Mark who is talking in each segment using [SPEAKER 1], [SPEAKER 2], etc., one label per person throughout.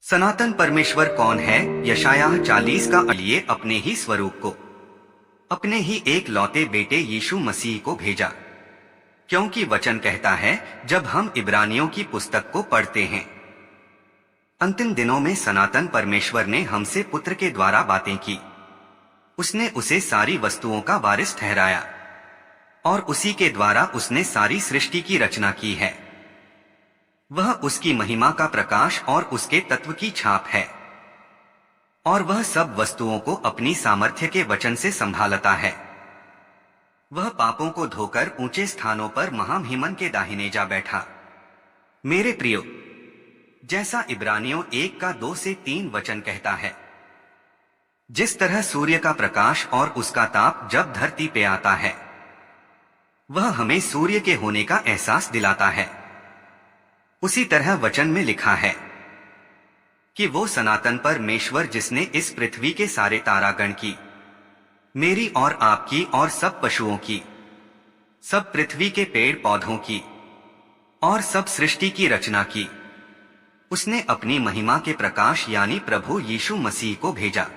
[SPEAKER 1] सनातन परमेश्वर कौन है? यशायाह 40 का लिए अपने ही स्वरूप को, अपने ही एक लौते बेटे यीशु मसीह को भेजा। क्योंकि वचन कहता है, जब हम इब्रानियों की पुस्तक को पढ़ते हैं, अंतिम दिनों में सनातन परमेश्वर ने हमसे पुत्र के द्वारा बातें की। उसने उसे सारी वस्तुओं का वारिस ठहराया और उसी के द्वारा उसने सारी सृष्टि की रचना की है। वह उसकी महिमा का प्रकाश और उसके तत्व की छाप है, और वह सब वस्तुओं को अपनी सामर्थ्य के वचन से संभालता है। वह पापों को धोकर ऊंचे स्थानों पर महामहिमन के दाहिने जा बैठा। मेरे प्रियो, जैसा इब्रानियों 1 का 2 से 3 वचन कहता है, जिस तरह सूर्य का प्रकाश और उसका ताप जब धरती पे आता है, वह हमें सूर्य के होने का एहसास दिलाता है, उसी तरह वचन में लिखा है कि वो सनातन परमेश्वर जिसने इस पृथ्वी के सारे तारागण की, मेरी और आपकी और सब पशुओं की, सब पृथ्वी के पेड़ पौधों की और सब सृष्टि की रचना की, उसने अपनी महिमा के प्रकाश यानी प्रभु यीशु मसीह को भेजा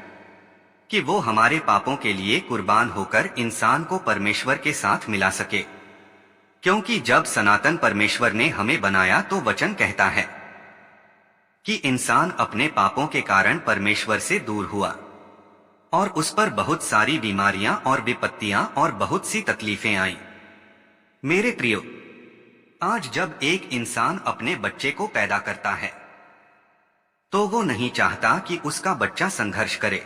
[SPEAKER 1] कि वो हमारे पापों के लिए कुर्बान होकर इंसान को परमेश्वर के साथ मिला सके। क्योंकि जब सनातन परमेश्वर ने हमें बनाया तो वचन कहता है कि इंसान अपने पापों के कारण परमेश्वर से दूर हुआ और उस पर बहुत सारी बीमारियां और विपत्तियां और बहुत सी तकलीफें आईं। मेरे प्रियो, आज जब एक इंसान अपने बच्चे को पैदा करता है तो वो नहीं चाहता कि उसका बच्चा संघर्ष करे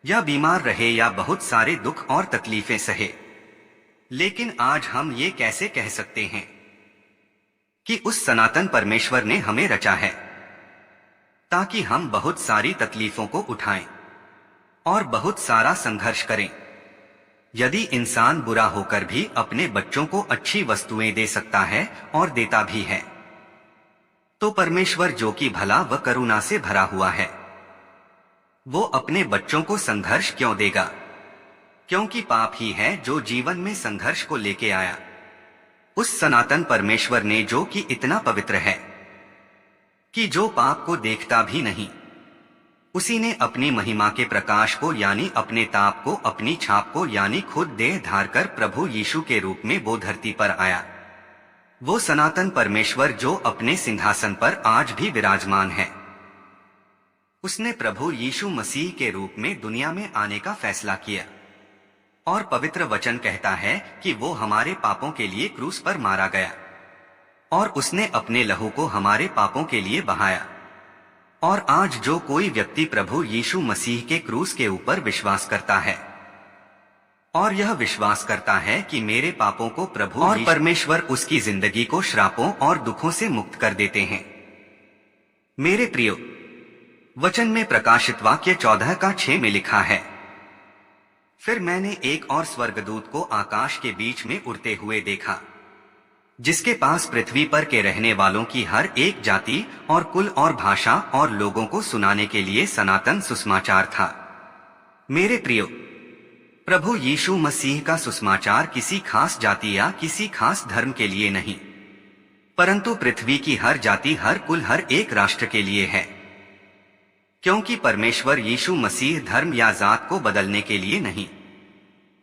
[SPEAKER 1] या बीमार रहे या बहुत सारे दुख और तकलीफें सहे। लेकिन आज हम ये कैसे कह सकते हैं कि उस सनातन परमेश्वर ने हमें रचा है ताकि हम बहुत सारी तकलीफों को उठाएं और बहुत सारा संघर्ष करें? यदि इंसान बुरा होकर भी अपने बच्चों को अच्छी वस्तुएं दे सकता है और देता भी है, तो परमेश्वर जो कि भला व करुणा से भरा हुआ है, वो अपने बच्चों को संघर्ष क्यों देगा? क्योंकि पाप ही है जो जीवन में संघर्ष को लेके आया। उस सनातन परमेश्वर ने जो कि इतना पवित्र है कि जो पाप को देखता भी नहीं, उसी ने अपनी महिमा के प्रकाश को यानी अपने ताप को, अपनी छाप को यानी खुद देह धार कर प्रभु यीशु के रूप में वो धरती पर आया। वो सनातन परमेश्वर जो अपने सिंहासन पर आज भी विराजमान है, उसने प्रभु यीशु मसीह के रूप में दुनिया में आने का फैसला किया। और पवित्र वचन कहता है कि वो हमारे पापों के लिए क्रूस पर मारा गया और उसने अपने लहू को हमारे पापों के लिए बहाया। और आज जो कोई व्यक्ति प्रभु यीशु मसीह के क्रूस के ऊपर विश्वास करता है और यह विश्वास करता है कि मेरे पापों को प्रभु और परमेश्वर उसकी जिंदगी को श्रापों और दुखों से मुक्त कर देते हैं। मेरे प्रियो, वचन में प्रकाशित वाक्य 14 का 6 में लिखा है, फिर मैंने एक और स्वर्गदूत को आकाश के बीच में उड़ते हुए देखा, जिसके पास पृथ्वी पर के रहने वालों की हर एक जाति और कुल और भाषा और लोगों को सुनाने के लिए सनातन सुसमाचार था। मेरे प्रियो, प्रभु यीशु मसीह का सुसमाचार किसी खास जाति या किसी खास धर्म के लिए नहीं, परंतु पृथ्वी की हर जाति, हर कुल, हर एक राष्ट्र के लिए है। क्योंकि परमेश्वर यीशु मसीह धर्म या जात को बदलने के लिए नहीं,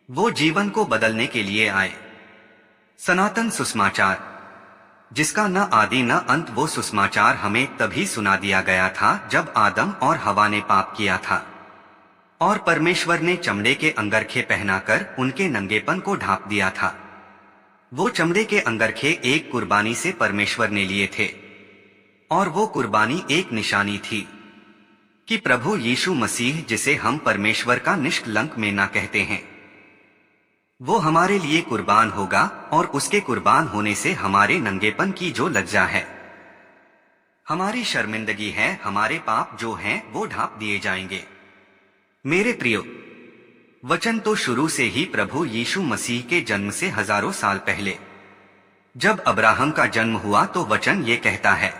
[SPEAKER 1] वो जीवन को बदलने के लिए आए। सनातन सुसमाचार, जिसका न आदि न अंत, वो सुसमाचार हमें तभी सुना दिया गया था जब आदम और हवा ने पाप किया था और परमेश्वर ने चमड़े के अंगरखे पहनाकर उनके नंगेपन को ढांप दिया था। वो चमड़े के अंगरखे एक कुर्बानी से परमेश्वर ने लिए थे और वो कुर्बानी एक निशानी थी कि प्रभु यीशु मसीह, जिसे हम परमेश्वर का निष्कलंक मेना कहते हैं, वो हमारे लिए कुर्बान होगा और उसके कुर्बान होने से हमारे नंगेपन की जो लज्जा है, हमारी शर्मिंदगी है, हमारे पाप जो हैं वो ढांप दिए जाएंगे। मेरे प्रियो, वचन तो शुरू से ही प्रभु यीशु मसीह के जन्म से हजारों साल पहले जब अब्राहम का जन्म हुआ तो वचन ये कहता है,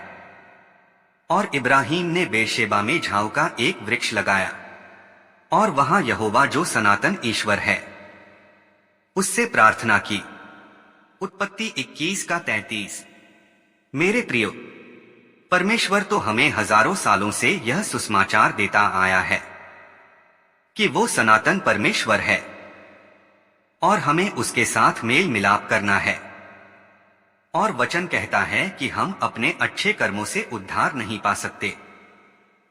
[SPEAKER 1] और इब्राहिम ने बेरशेबा में झाऊ का एक वृक्ष लगाया और वहां यहोवा जो सनातन ईश्वर है उससे प्रार्थना की। उत्पत्ति 21 का 33। मेरे प्रियो, परमेश्वर तो हमें हजारों सालों से यह सुसमाचार देता आया है कि वो सनातन परमेश्वर है और हमें उसके साथ मेल मिलाप करना है। और वचन कहता है कि हम अपने अच्छे कर्मों से उद्धार नहीं पा सकते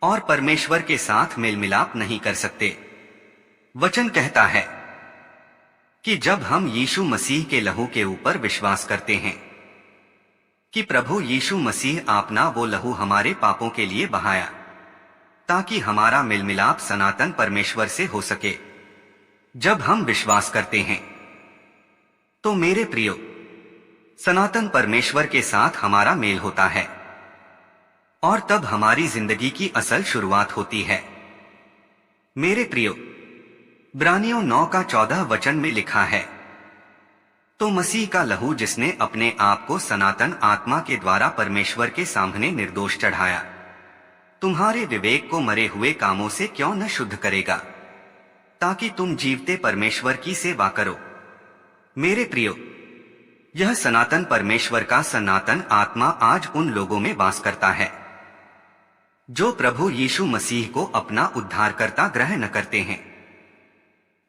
[SPEAKER 1] और परमेश्वर के साथ मेल मिलाप नहीं कर सकते। वचन कहता है कि जब हम यीशु मसीह के लहू के ऊपर विश्वास करते हैं कि प्रभु यीशु मसीह अपना वो लहू हमारे पापों के लिए बहाया ताकि हमारा मेल मिलाप सनातन परमेश्वर से हो सके। जब हम विश्वास करते हैं तो मेरे प्रियो, सनातन परमेश्वर के साथ हमारा मेल होता है और तब हमारी जिंदगी की असल शुरुआत होती है। मेरे प्रियो, इब्रानियों 9:14 वचन में लिखा है, तो मसीह का लहू जिसने अपने आप को सनातन आत्मा के द्वारा परमेश्वर के सामने निर्दोष चढ़ाया, तुम्हारे विवेक को मरे हुए कामों से क्यों न शुद्ध करेगा, ताकि तुम जीवते परमेश्वर की सेवा करो। मेरे प्रियो, यह सनातन परमेश्वर का सनातन आत्मा आज उन लोगों में वास करता है जो प्रभु यीशु मसीह को अपना उद्धारकर्ता ग्रहण न करते हैं,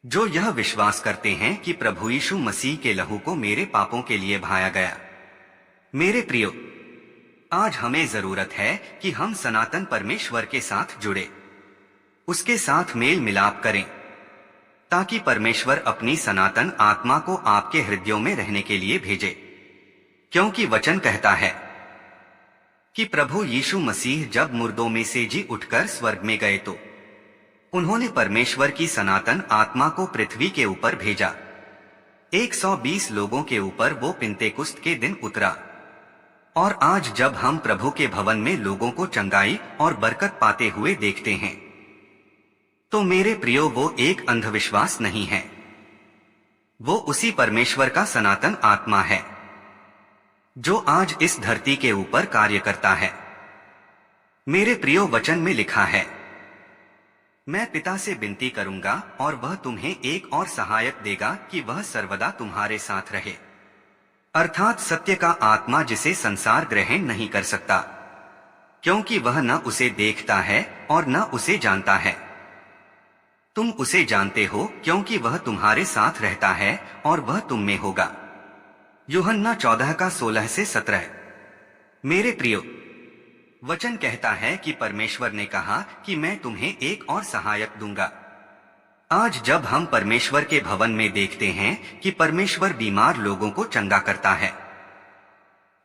[SPEAKER 1] जो यह विश्वास करते हैं कि प्रभु यीशु मसीह के लहू को मेरे पापों के लिए बहाया गया। मेरे प्रियो, आज हमें जरूरत है कि हम सनातन परमेश्वर के साथ जुड़े, उसके साथ मेल मिलाप करें, ताकि परमेश्वर अपनी सनातन आत्मा को आपके हृदयों में रहने के लिए भेजे। क्योंकि वचन कहता है कि प्रभु यीशु मसीह जब मुर्दों में से जी उठकर स्वर्ग में गए तो उन्होंने परमेश्वर की सनातन आत्मा को पृथ्वी के ऊपर भेजा। 120 लोगों के ऊपर वो पिंतेकुस्त के दिन उतरा। और आज जब हम प्रभु के भवन में लोगों को चंगाई और बरकत पाते हुए देखते हैं, तो मेरे प्रियो, वो एक अंधविश्वास नहीं है, वो उसी परमेश्वर का सनातन आत्मा है जो आज इस धरती के ऊपर कार्य करता है। मेरे प्रियो, वचन में लिखा है, मैं पिता से विनती करूंगा और वह तुम्हें एक और सहायक देगा कि वह सर्वदा तुम्हारे साथ रहे, अर्थात सत्य का आत्मा, जिसे संसार ग्रहण नहीं कर सकता, क्योंकि वह न उसे देखता है और न उसे जानता है। तुम उसे जानते हो क्योंकि वह तुम्हारे साथ रहता है और वह तुम में होगा। यूहन्ना 14:16-17। मेरे प्रियो, वचन कहता है कि परमेश्वर ने कहा कि मैं तुम्हें एक और सहायक दूंगा। आज जब हम परमेश्वर के भवन में देखते हैं कि परमेश्वर बीमार लोगों को चंगा करता है,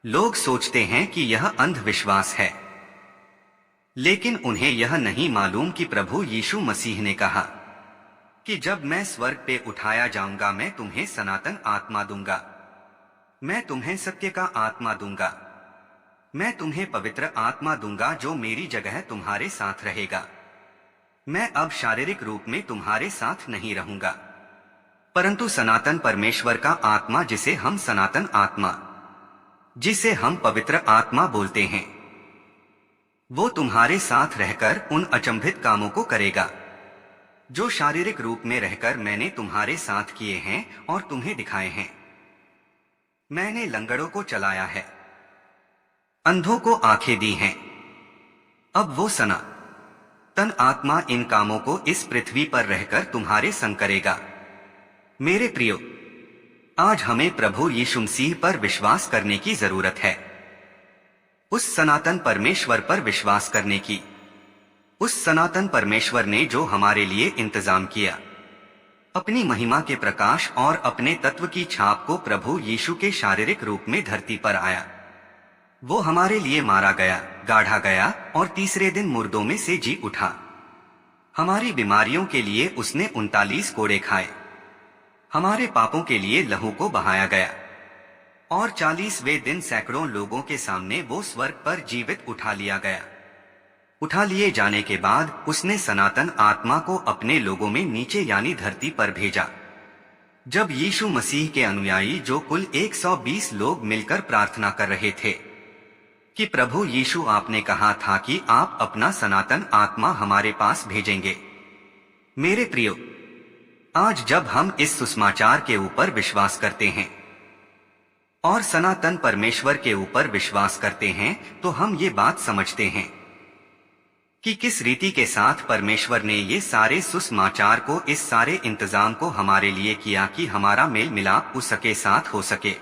[SPEAKER 1] लोग सोचते हैं कि यह अंधविश्वास है, लेकिन उन्हें यह नहीं मालूम कि प्रभु यीशु मसीह ने कहा कि जब मैं स्वर्ग पे उठाया जाऊंगा, मैं तुम्हें सनातन आत्मा दूंगा, मैं तुम्हें सत्य का आत्मा दूंगा, मैं तुम्हें पवित्र आत्मा दूंगा जो मेरी जगह तुम्हारे साथ रहेगा। मैं अब शारीरिक रूप में तुम्हारे साथ नहीं रहूंगा, परंतु सनातन परमेश्वर का आत्मा, जिसे हम सनातन आत्मा, जिसे हम पवित्र आत्मा बोलते हैं, वो तुम्हारे साथ रहकर उन अचंभित कामों को करेगा जो शारीरिक रूप में रहकर मैंने तुम्हारे साथ किए हैं और तुम्हें दिखाए हैं। मैंने लंगड़ों को चलाया है, अंधों को आंखें दी हैं। अब वो सनातन आत्मा इन कामों को इस पृथ्वी पर रहकर तुम्हारे संग करेगा। मेरे प्रियो, आज हमें प्रभु यीशु मसीह पर विश्वास करने की जरूरत है, उस सनातन परमेश्वर पर विश्वास करने की, उस सनातन परमेश्वर ने जो हमारे लिए इंतजाम किया, अपनी महिमा के प्रकाश और अपने तत्व की छाप को प्रभु यीशु के शारीरिक रूप में धरती पर आया। वो हमारे लिए मारा गया, गाढ़ा गया और तीसरे दिन मुर्दों में से जी उठा। हमारी बीमारियों के लिए उसने 39 कोड़े खाए, हमारे पापों के लिए लहू को बहाया गया और 40वें दिन सैकड़ों लोगों के सामने वो स्वर्ग पर जीवित उठा लिया गया। उठा लिए जाने के बाद उसने सनातन आत्मा को अपने लोगों में नीचे यानी धरती पर भेजा। जब यीशु मसीह के अनुयायी, जो कुल 120 लोग मिलकर प्रार्थना कर रहे थे कि प्रभु यीशु, आपने कहा था कि आप अपना सनातन आत्मा हमारे पास भेजेंगे। मेरे प्रियो, आज जब हम इस सुसमाचार के ऊपर विश्वास करते हैं और सनातन परमेश्वर के ऊपर विश्वास करते हैं, तो हम ये बात समझते हैं कि किस रीति के साथ परमेश्वर ने ये सारे सुसमाचार को, इस सारे इंतजाम को हमारे लिए किया कि हमारा मेल मिलाप उसके साथ हो सके।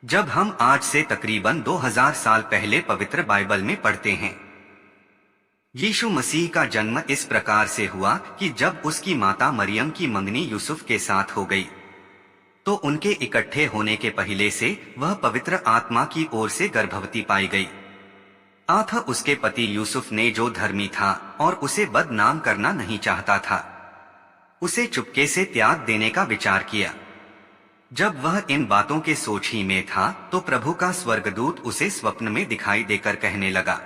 [SPEAKER 1] जब हम आज से तकरीबन 2000 साल पहले पवित्र बाइबल में पढ़ते हैं, यीशु मसीह का जन्म इस प्रकार से हुआ कि जब उसकी माता मरियम की मंगनी यूसुफ के साथ हो गई, तो उनके इकट्ठे होने के पहले से वह पवित्र आत्मा की ओर से गर्भवती पाई गई। उसके पति यूसुफ ने, जो धर्मी था और उसे बदनाम करना नहीं चाहता था, उसे चुपके से त्याग देने का विचार किया। जब वह इन बातों के सोच ही में था, तो प्रभु का स्वर्गदूत उसे स्वप्न में दिखाई देकर कहने लगा,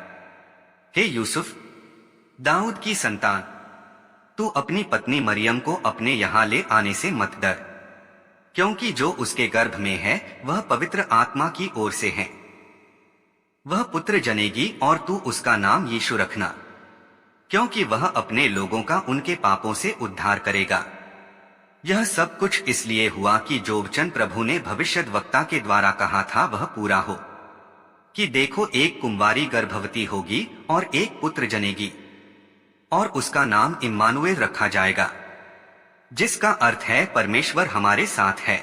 [SPEAKER 1] हे यूसुफ, दाऊद की संतान, तू अपनी पत्नी मरियम को अपने यहाँ ले आने से मत डर, क्योंकि जो उसके गर्भ में है वह पवित्र आत्मा की ओर से है। वह पुत्र जनेगी और तू उसका नाम यीशु रखना, क्योंकि वह अपने लोगों का उनके पापों से उद्धार करेगा। यह सब कुछ इसलिए हुआ कि जो वचन प्रभु ने भविष्यद्वक्ता के द्वारा कहा था वह पूरा हो, कि देखो, एक कुंवारी गर्भवती होगी और एक पुत्र जनेगी, और उसका नाम इम्मानुएल रखा जाएगा, जिसका अर्थ है परमेश्वर हमारे साथ है।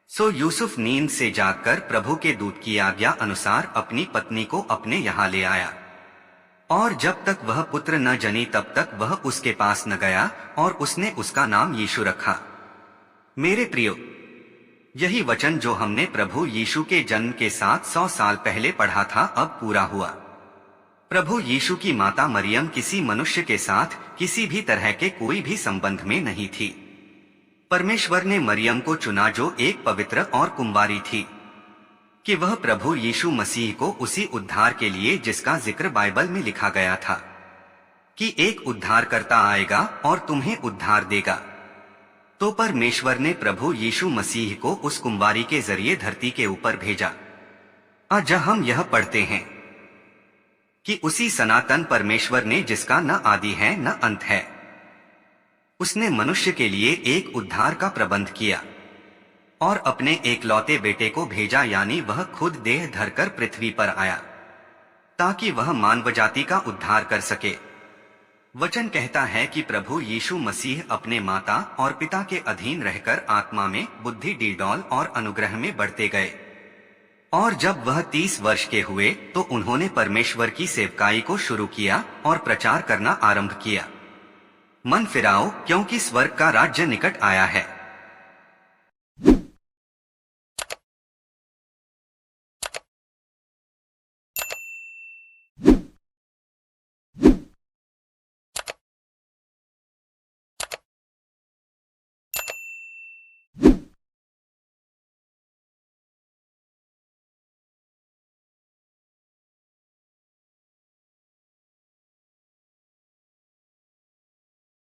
[SPEAKER 1] सो यूसुफ नींद से जागकर प्रभु के दूत की आज्ञा अनुसार अपनी पत्नी को अपने यहाँ ले आया, और जब तक वह पुत्र न जनी तब तक वह उसके पास न गया, और उसने उसका नाम यीशु रखा। मेरे प्रियो, यही वचन जो हमने प्रभु यीशु के जन्म के 700 साल पहले पढ़ा था अब पूरा हुआ। प्रभु यीशु की माता मरियम किसी मनुष्य के साथ किसी भी तरह के कोई भी संबंध में नहीं थी। परमेश्वर ने मरियम को चुना, जो एक पवित्र और कुंवारी थी, कि वह प्रभु यीशु मसीह को उसी उद्धार के लिए जिसका जिक्र बाइबल में लिखा गया था कि एक उद्धारकर्ता आएगा और तुम्हें उद्धार देगा। तो परमेश्वर ने प्रभु यीशु मसीह को उस कुंवारी के जरिए धरती के ऊपर भेजा। आज हम यह पढ़ते हैं कि उसी सनातन परमेश्वर ने, जिसका न आदि है न अंत है, उसने मनुष्य के लिए एक उद्धार का प्रबंध किया और अपने एकलौते बेटे को भेजा, यानी वह खुद देह धरकर पृथ्वी पर आया ताकि वह मानव जाति का उद्धार कर सके। वचन कहता है कि प्रभु यीशु मसीह अपने माता और पिता के अधीन रहकर आत्मा में, बुद्धि, डीडौल और अनुग्रह में बढ़ते गए, और जब वह 30 वर्ष के हुए तो उन्होंने परमेश्वर की सेवकाई को शुरू किया और प्रचार करना आरंभ किया। मन फिराओ, क्योंकि स्वर्ग का राज्य निकट आया है।